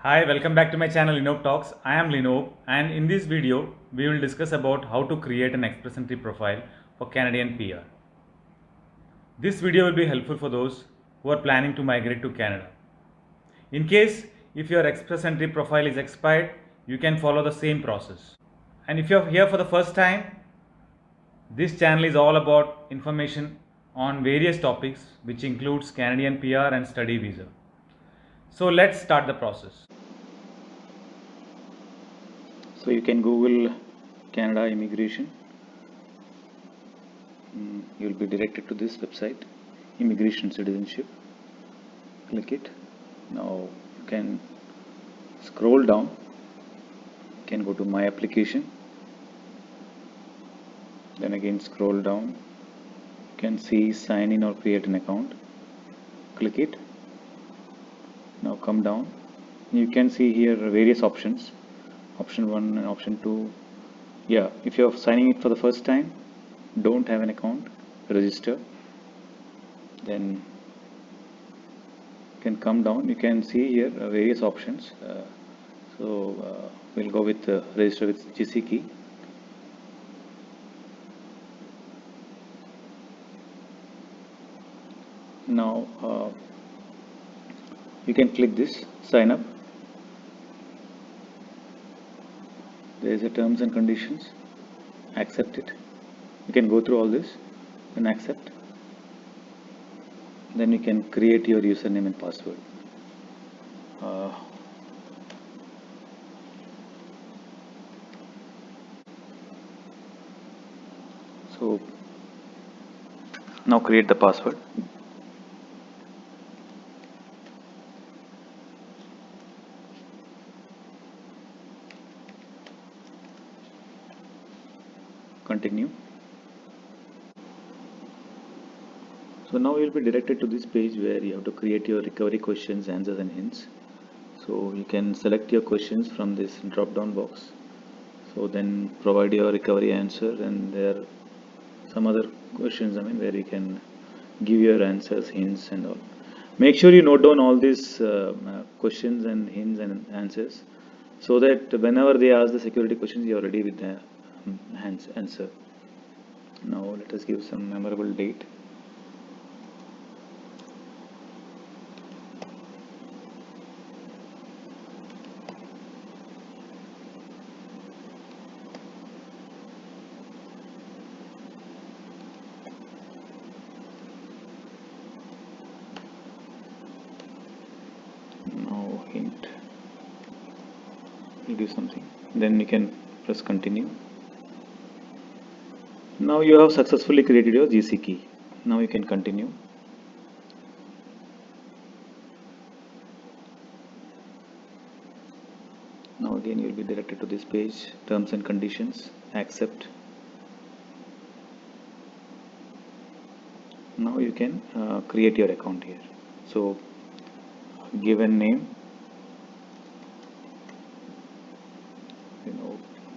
Hi, welcome back to my channel Linov Talks. I am Linov, and in this video we will discuss about how to create an Express Entry profile for Canadian PR. This video will be helpful for those who are planning to migrate to Canada. In case if your Express Entry profile is expired, you can follow the same process. And if you are here for the first time, this channel is all about information on various topics which includes Canadian PR and study visa. So let's start the process. So you can Google Canada immigration. You'll be directed to this website, Immigration Citizenship. Click it. Now you can scroll down. You can go to My Application. Then again scroll down. You can see Sign in or create an account. Click it. Now come down. You can see here various options. Option 1 and option 2. Yeah, if you're signing it for the first time, don't have an account, register. Then you can come down. You can see here various options. We'll go with register with GC key. Now you can click this sign up. There is a terms and conditions. Accept it. You can go through all this and accept. Then you can create your username and password. So now create the password. Continue. So now you will be directed to this page where you have to create your recovery questions, answers and hints. So you can select your questions from this drop down box. So then provide your recovery answer, and there are some other questions where you can give your answers, hints and all. Make sure you note down all these questions and hints and answers, so that whenever they ask the security questions, you are ready with the answer. Now let us give some memorable date. Now hint, we'll give something, then you can press continue. Now you have successfully created your GC key. Now you can continue. Now again you will be directed to this page, terms and conditions, accept. Now you can create your account here. So give a name,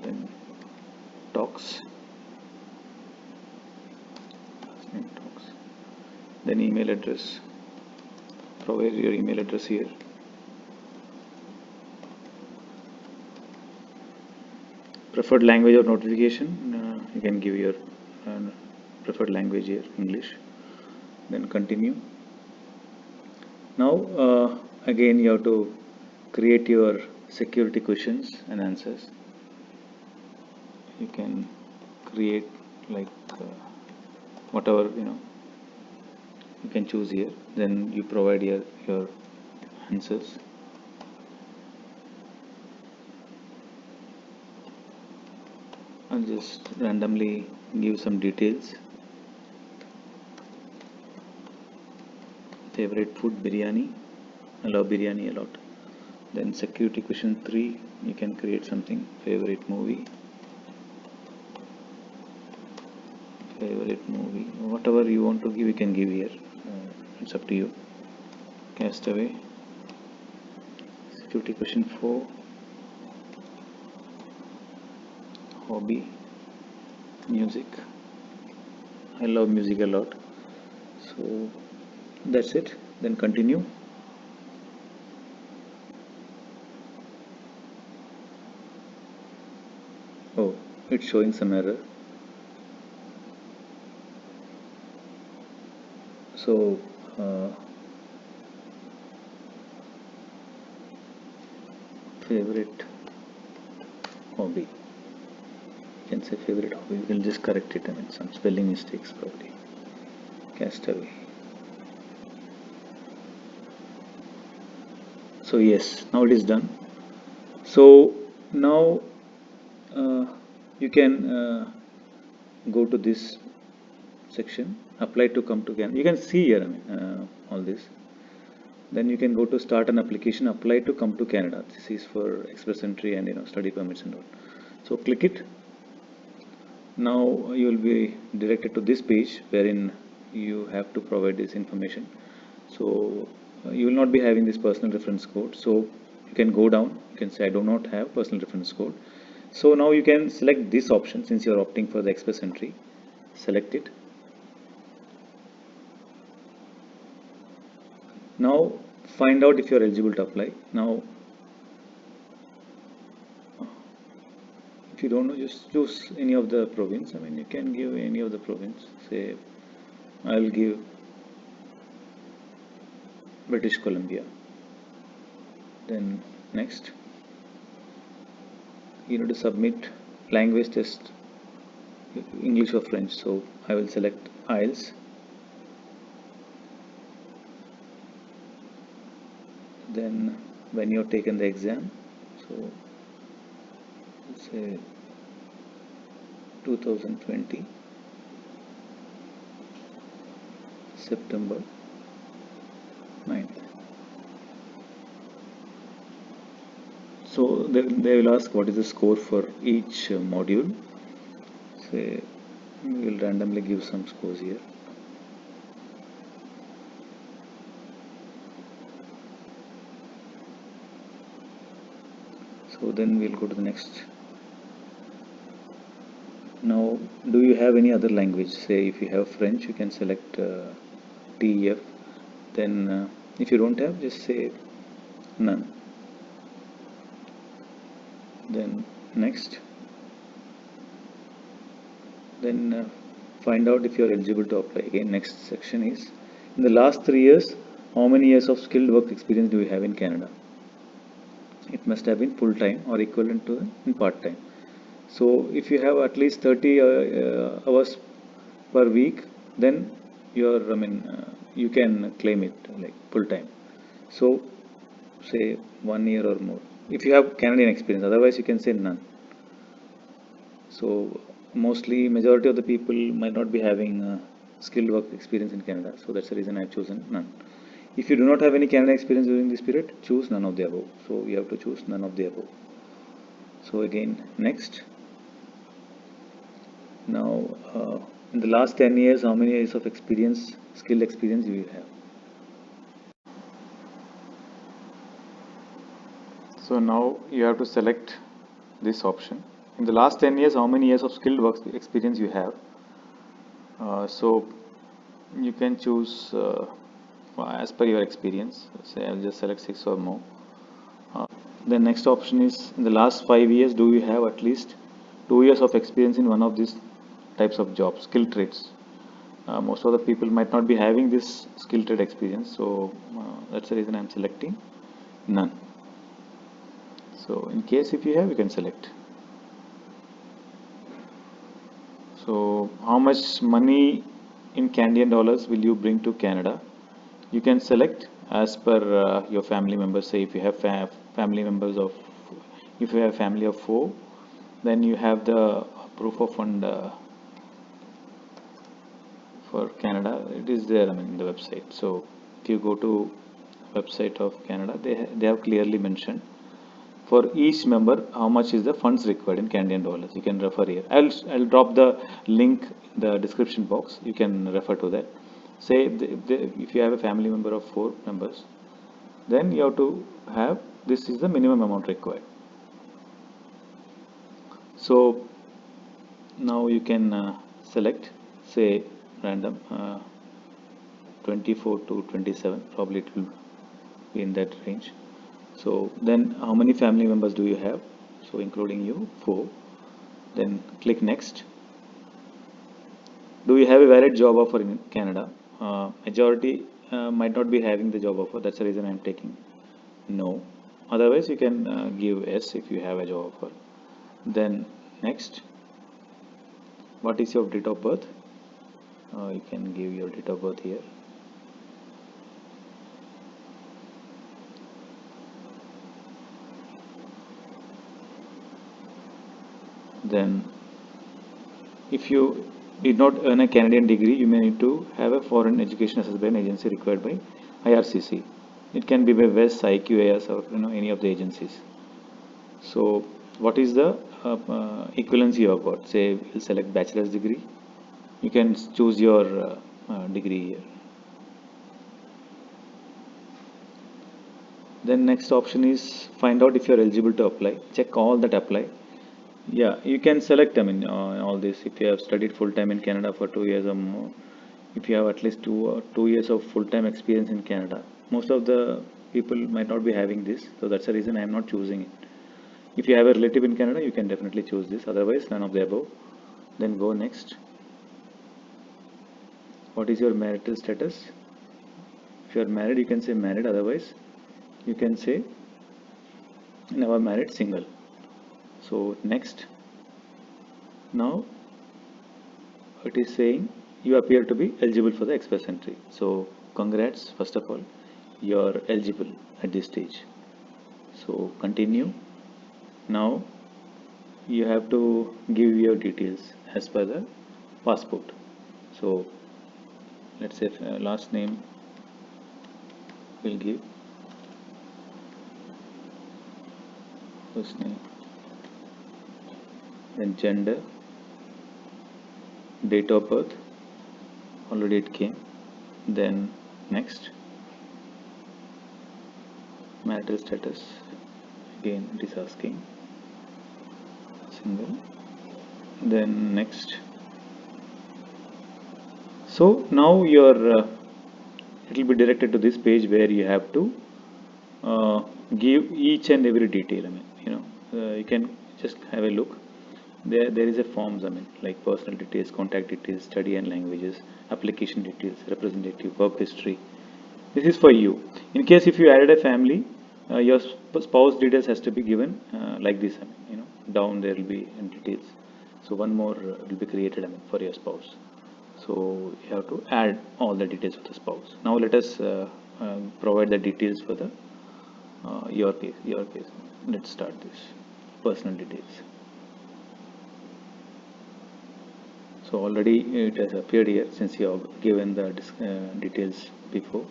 then talks, then email address, provide your email address here. Preferred language of notification, you can give your preferred language here, English. Then continue. Now again you have to create your security questions and answers. You can create like whatever you can choose here. Then you provide your answers. I'll just randomly give some details. Favorite food, biryani. I love biryani a lot. Then security question 3, you can create something. Favorite movie, whatever you want to give, you can give here. It's up to you. Castaway. Security question 4, hobby, music. I love music a lot. So that's it. Then continue. Oh, it's showing some error. So favorite hobby, you can say favorite hobby, we will just correct it. I mean, some spelling mistakes probably. Castaway. So yes, now it is done. So now uh, you can go to this section, apply to come to Canada. You can see here, I mean, all this. Then you can go to start an application, apply to come to Canada. This is for express entry and study permits and all. So click it. Now you will be directed to this page wherein you have to provide this information. So you will not be having this personal reference code. So you can go down. You can say I do not have personal reference code. So now you can select this option since you are opting for the express entry. Select it. Now find out if you are eligible to apply. Now if you don't know, just choose any of the province. I mean, you can give any of the province. Say I'll give British Columbia. Then next, you need to submit language test, English or French. So I will select IELTS. Then when you've taken the exam, so let's say 2020 September 9th. So they will ask what is the score for each module. Say we will randomly give some scores here. So then we'll go to the next. Now, do you have any other language? Say if you have French, you can select TEF. Then if you don't have, just say none. Then next. Then find out if you are eligible to apply. Again, next section is in the last 3 years, how many years of skilled work experience do you have in Canada? It must have been full time or equivalent to in part time. So if you have at least 30 hours per week, then you can claim it like full time. So say 1 year or more. If you have Canadian experience, otherwise you can say none. So mostly majority of the people might not be having skilled work experience in Canada. So that's the reason I've chosen none. If you do not have any Canadian experience during this period, choose none of the above. So you have to choose none of the above. So again, next. Now, in the last 10 years, how many years of experience, skill experience you have? So now you have to select this option. In the last 10 years, how many years of skilled work experience you have? So you can choose as per your experience. Say I'll just select 6 or more. The next option is in the last 5 years, do you have at least 2 years of experience in one of these types of jobs, skill trades? Most of the people might not be having this skill trade experience, so that's the reason I'm selecting none. So in case if you have, you can select. So how much money in Canadian dollars will you bring to Canada? You can select as per your family members. Say if you have family members of, if you have family of 4, then you have the proof of fund for Canada. It is there, in the website. So if you go to website of Canada, they have clearly mentioned for each member how much is the funds required in Canadian dollars. You can refer here. I'll drop the link in the description box. You can refer to that. Say if you have a family member of 4 members, then you have to have, this is the minimum amount required. So now you can select, say random 24 to 27, probably it will be in that range. So then how many family members do you have? So including you, 4. then click next. Do you have a valid job offer in Canada? Majority might not be having the job offer, that's the reason I'm taking no. Otherwise you can give yes if you have a job offer. Then next, what is your date of birth? You can give your date of birth here. Then if you did not earn a Canadian degree, you may need to have a foreign education assessed by an agency required by IRCC. It can be by WES, IQAS, or any of the agencies. So what is the equivalence you have got? Say we'll select bachelor's degree. You can choose your degree here. Then next option is find out if you are eligible to apply. Check all that apply. Yeah, you can select, all this. If you have studied full-time in Canada for 2 years or more, if you have at least 2 years of full-time experience in Canada. Most of the people might not be having this, so that's the reason I am not choosing it. If you have a relative in Canada, you can definitely choose this, otherwise none of the above. Then go next. What is your marital status? If you are married, you can say married, otherwise you can say never married, single. So next. Now it is saying you appear to be eligible for the express entry. So congrats, first of all, you are eligible at this stage. So continue. Now you have to give your details as per the passport. So let's say last name will give, first name, then gender, date of birth, already it came. Then next, marital status, again it is asking, single. Then next. So now your it will be directed to this page where you have to give each and every detail. You can just have a look. There is a forms, like personal details, contact details, study and languages, application details, representative, work history. This is for you. In case if you added a family, your spouse details has to be given like this. Down there will be details. So one more will be created for your spouse. So you have to add all the details for the spouse. Now let us provide the details for the your case. Let's start this personal details. So already it has appeared here since you have given the details before.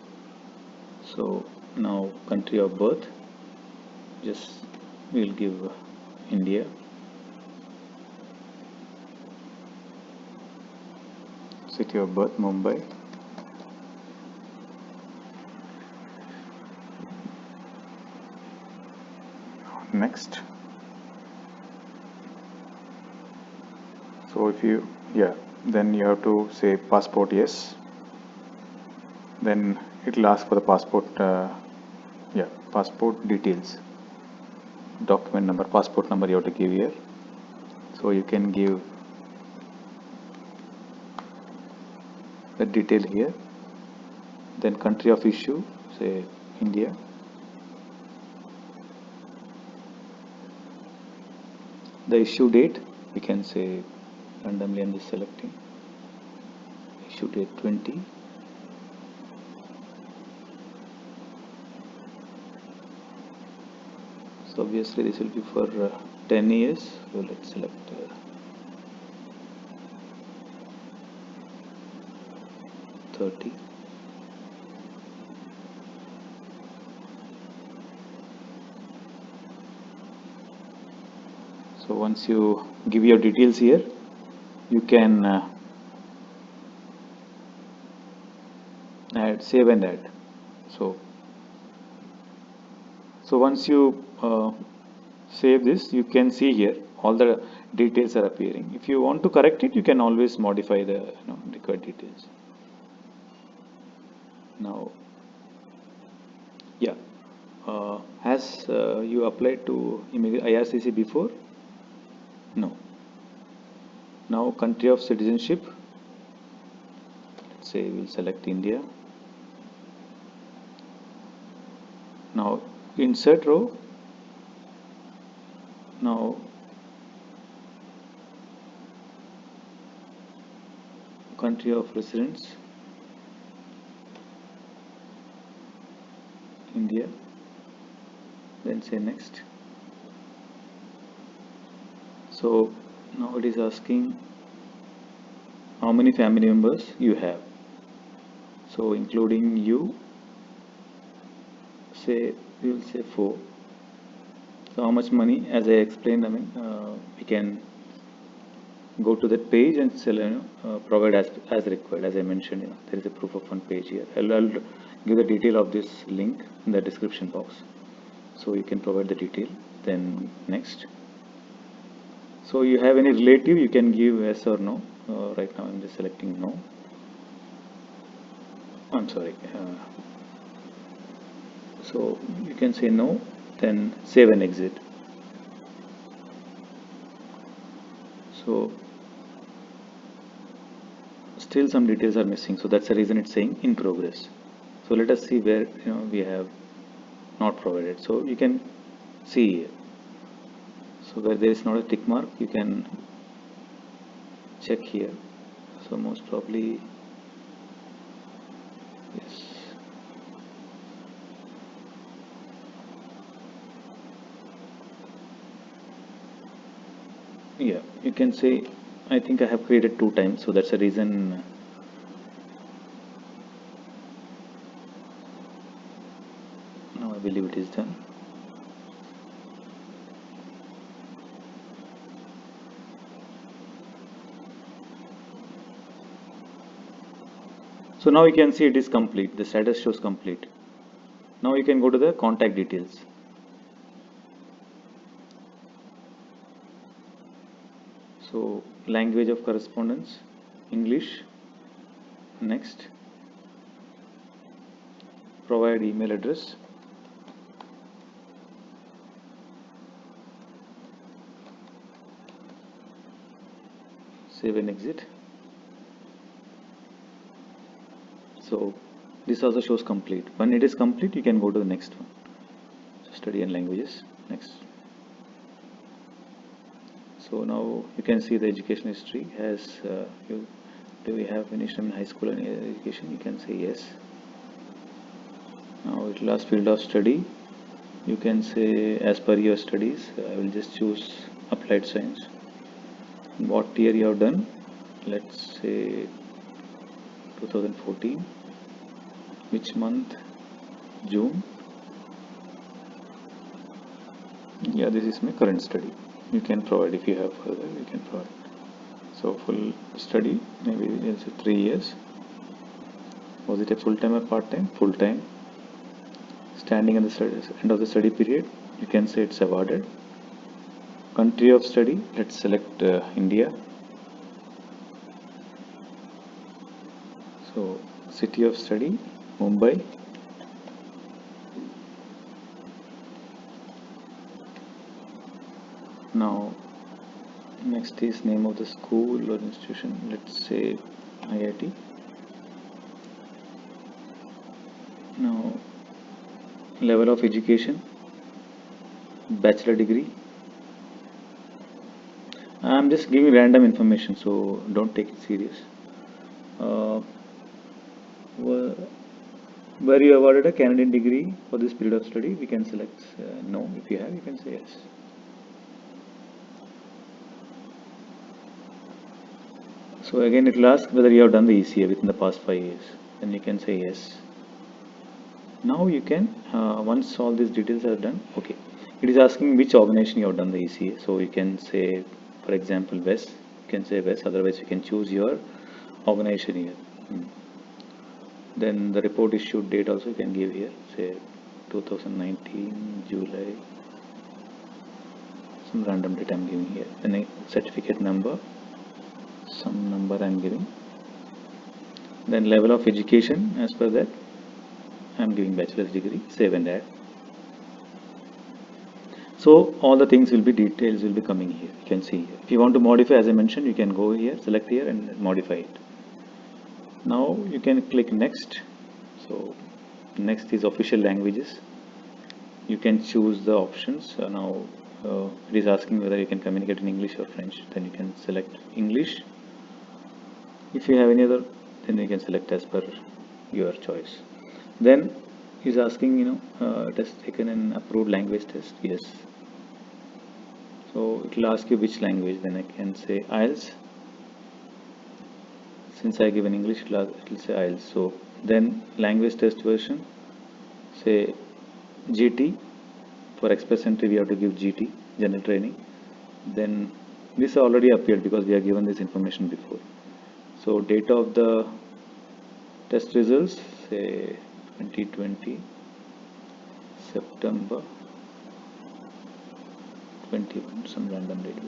So now country of birth, just we'll give India. City of birth, Mumbai. Next. So if you, then you have to say passport, yes. Then it will ask for the passport, passport details, document number, passport number you have to give here. So you can give the detail here. Then country of issue, say India. The issue date, we can say randomly, I'm just selecting issue date 20. So obviously this will be for 10 years. So let's select 30. So once you give your details here, you can add, save and add. So once you save this, you can see here all the details are appearing. If you want to correct it, you can always modify the required details. Now, has you applied to IRCC before? No. Now country of citizenship, let's say we'll select India. Now insert row. Now country of residence, India, then say next. So now it is asking how many family members you have. So including you, say we will say 4. So how much money? As I explained, we can go to that page and provide as required. As I mentioned, there is a proof of fund page here. I'll give the detail of this link in the description box, so you can provide the detail. Then next. So you have any relative, you can give yes or no. Right now I'm just selecting no. I'm sorry. So you can say no, then save and exit. So still some details are missing, so that's the reason it's saying in progress. So let us see where we have not provided. So you can see here. So where there is not a tick mark, you can check here. So most probably yes. Yeah, you can say I think I have created 2 times, so that's the reason. Now I believe it is done. So now you can see it is complete. The status shows complete. Now you can go to the contact details. So language of correspondence, English. Next, provide email address. Save and exit. So this also shows complete. When it is complete, you can go to the next one. So study and languages. Next. So now you can see the education history. Has do we have finished in high school and education? You can say yes. Now it last field of study. You can say as per your studies. I will just choose applied science. What year you have done? Let's say 2014. Which month? June. Yeah, this is my current study. You can provide if you have further, you can provide. So full study, maybe it's 3 years. Was it a full time or part time? Full time. Standing at the end of the study period, you can say it's awarded. Country of study, let's select India. So city of study, Mumbai. Now next is name of the school or institution, let's say IIT. Now level of education, bachelor degree. I'm just giving random information, so don't take it serious. Where you awarded a Canadian degree for this period of study, we can select no. If you have, you can say yes. So again it will ask whether you have done the ECA within the past 5 years. Then you can say yes. Now you can, once all these details are done, okay. It is asking which organization you have done the ECA. So you can say, for example, WES. You can say WES, otherwise you can choose your organization here. Then the report issued date also you can give here, say 2019 July. Some random date I'm giving here. Then a certificate number, some number I'm giving. Then level of education, as per that I'm giving bachelor's degree. Save and add. So all the things will be details will be coming here. You can see here. If you want to modify, as I mentioned, you can go here, select here and modify it. Now you can click next. So next is official languages. You can choose the options. Now it is asking whether you can communicate in English or French. Then you can select English. If you have any other, then you can select as per your choice. Then is asking, it has taken an approved language test. Yes. So it will ask you which language. Then I can say IELTS. Since I give an English class, it will say IELTS. So then language test version, say GT. For express entry we have to give GT, general training. Then this already appeared because we have given this information before. So date of the test results, say 2020 September 21, some random date.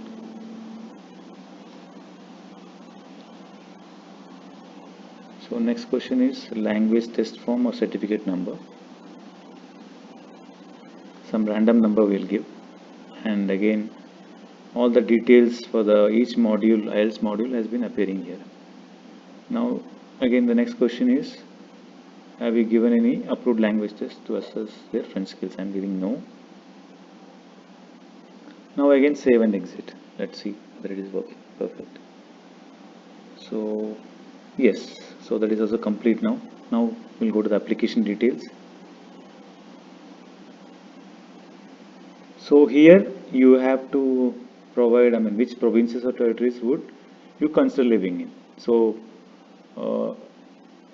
So next question is language test form or certificate number. Some random number we'll give, and again all the details for the each module, IELTS module, has been appearing here. Now again the next question is, have you given any approved language test to assess their French skills? I'm giving no. Now again save and exit. Let's see whether it is working. Perfect. So yes, so that is also complete now. Now we'll go to the application details. So here you have to provide, which provinces or territories would you consider living in. So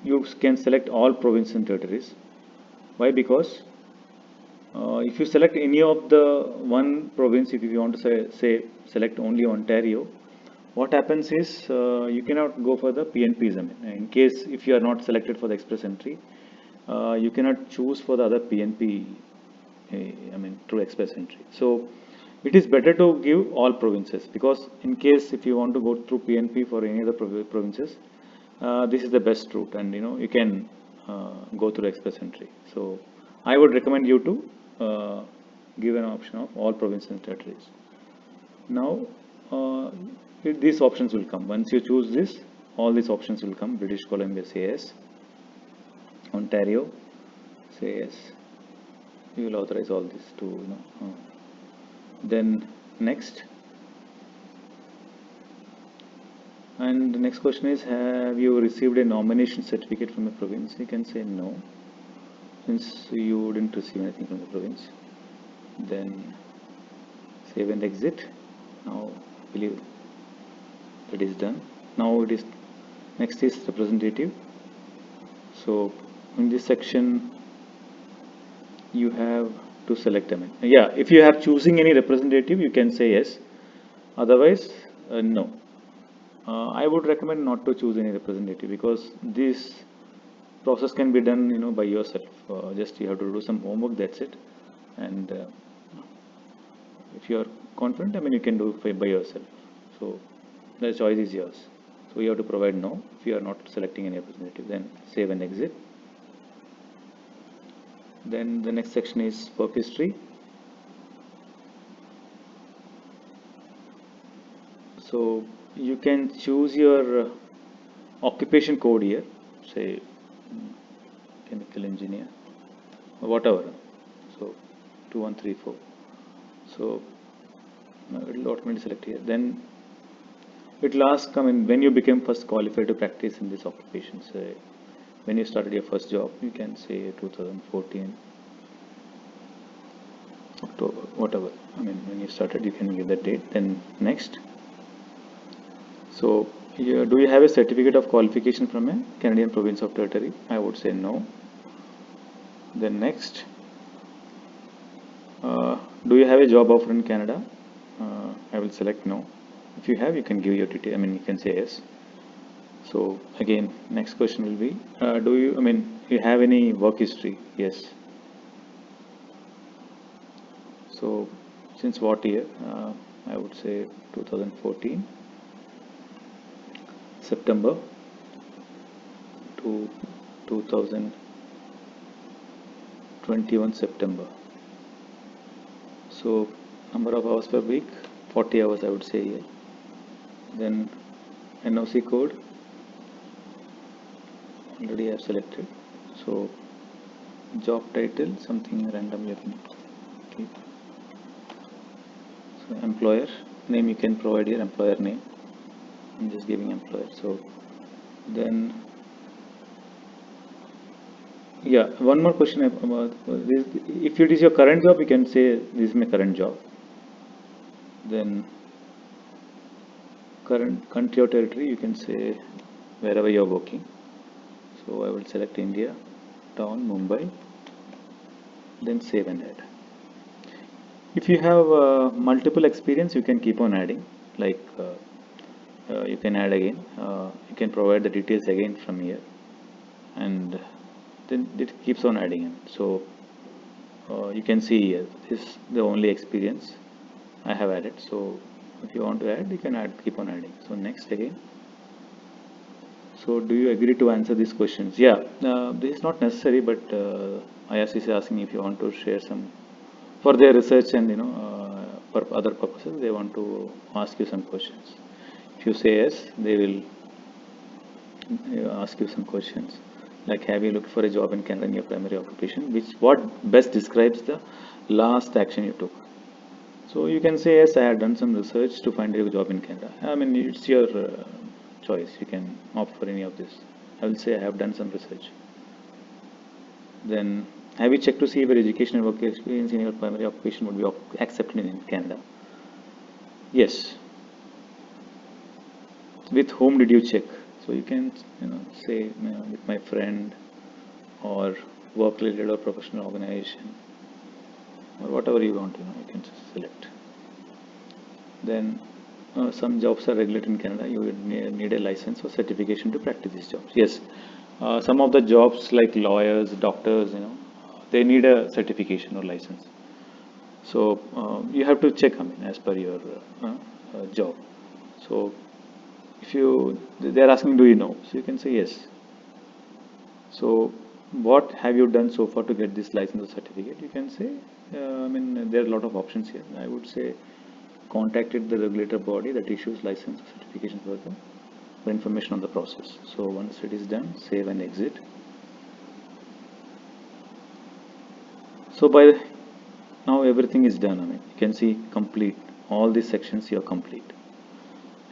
you can select all provinces and territories. Why? Because if you select any of the one province, if you want to say select only Ontario, what happens is you cannot go for the PNPs. In case if you are not selected for the express entry, you cannot choose for the other PNP. Through express entry. So it is better to give all provinces, because in case if you want to go through PNP for any other provinces, this is the best route, and you can go through express entry. So I would recommend you to give an option of all provinces and territories. Now these options will come. Once you choose this, all these options will come. British Columbia, say yes. Ontario, say yes. You will authorize all this to then next. And the next question is, have you received a nomination certificate from a province? You can say no, since you didn't receive anything from the province. Then save and exit. Now believe that is done. Now it is next is representative. So in this section you have to select if you have choosing any representative, you can say yes, otherwise no. I would recommend not to choose any representative, because this process can be done by yourself. Just you have to do some homework, that's it. And if you are confident, you can do it by yourself. So the choice is yours. So you have to provide no if you are not selecting any representative. Then save and exit. Then the next section is work history. So you can choose your occupation code here, say chemical engineer or whatever. So 2134. So it will automatically select here. Then it will ask, when you became first qualified to practice in this occupation. Say when you started your first job, you can say 2014 October, whatever. When you started, you can give the date. Then next. So here, do you have a certificate of qualification from a Canadian province or territory? I would say no. Then next. Do you have a job offer in Canada? I will select no. If you have, you can give your detail. You can say yes. So again, next question will be, do you have any work history? Yes. So since what year? I would say 2014 September to 2021 September. So number of hours per week, 40 hours I would say here. Then NOC code already I have selected. So job title, something randomly I can keep. So employer name, you can provide your employer name. I'm just giving employer. So then yeah, one more question about this. If it is your current job, you can say this is my current job. Then current country or territory, you can say wherever you are working. So I will select India, town, Mumbai, then save and add. If you have multiple experience, you can keep on adding, like you can add again, you can provide the details again from here, and then it keeps on adding in. So you can see here, this is the only experience I have added. So if you want to add, you can add, keep on adding. So next again. So do you agree to answer these questions? Yeah, this is not necessary, but IRCC is asking if you want to share some for their research and for other purposes. They want to ask you some questions. If you say yes, they will ask you some questions like, have you looked for a job in Canada in your primary occupation? What best describes the last action you took? So you can say yes, I have done some research to find a job in Canada. I mean, it's your choice. You can opt for any of this. I will say I have done some research. Then, have you checked to see whether education and work experience in your primary occupation would be accepted in Canada? Yes. With whom did you check? So you can say with my friend, or work related or professional organization, or whatever you want. You can select. Then some jobs are regulated in Canada. You would need a license or certification to practice these jobs. Yes, some of the jobs like lawyers, doctors, they need a certification or license. So you have to check, as per your job. So if they're asking, do you know? So you can say yes. So what have you done so far to get this license or certificate? You can say, there are a lot of options here. I would say contacted the regulator body that issues license or certification for information on the process. So once it is done, save and exit. So now everything is done. You can see complete. All these sections here complete.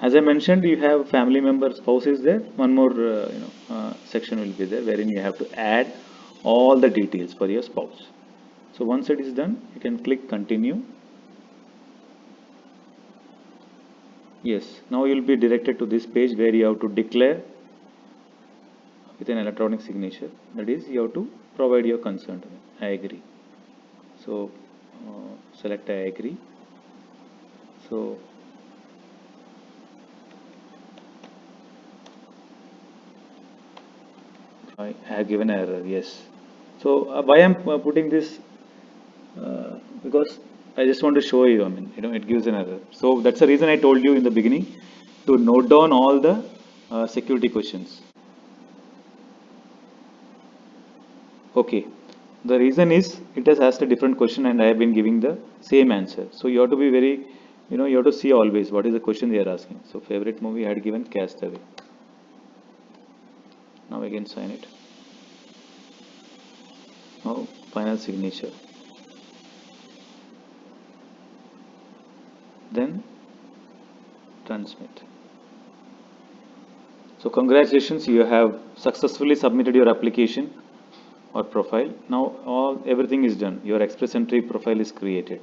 As I mentioned, you have family member, spouse is there. One more section will be there wherein you have to add all the details for your spouse. So once it is done, you can click continue. Yes, now you will be directed to this page where you have to declare with an electronic signature. That is, you have to provide your consent. I agree. So select I agree. So I have given an error. Yes. So why I'm putting this? Because I just want to show you. It gives an error. So that's the reason I told you in the beginning to note down all the security questions. Okay. The reason is it has asked a different question and I have been giving the same answer. So you have to be very, you have to see always what is the question they are asking. So favorite movie I had given Castaway. Now again sign it. Now final signature. Then transmit. So congratulations, you have successfully submitted your application or profile. Now everything is done. Your Express Entry profile is created.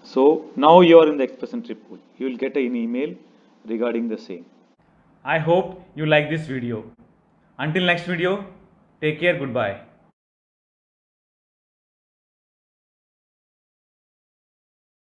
So now you are in the Express Entry pool. You will get an email regarding the same. I hope you like this video. Until next video, take care, goodbye.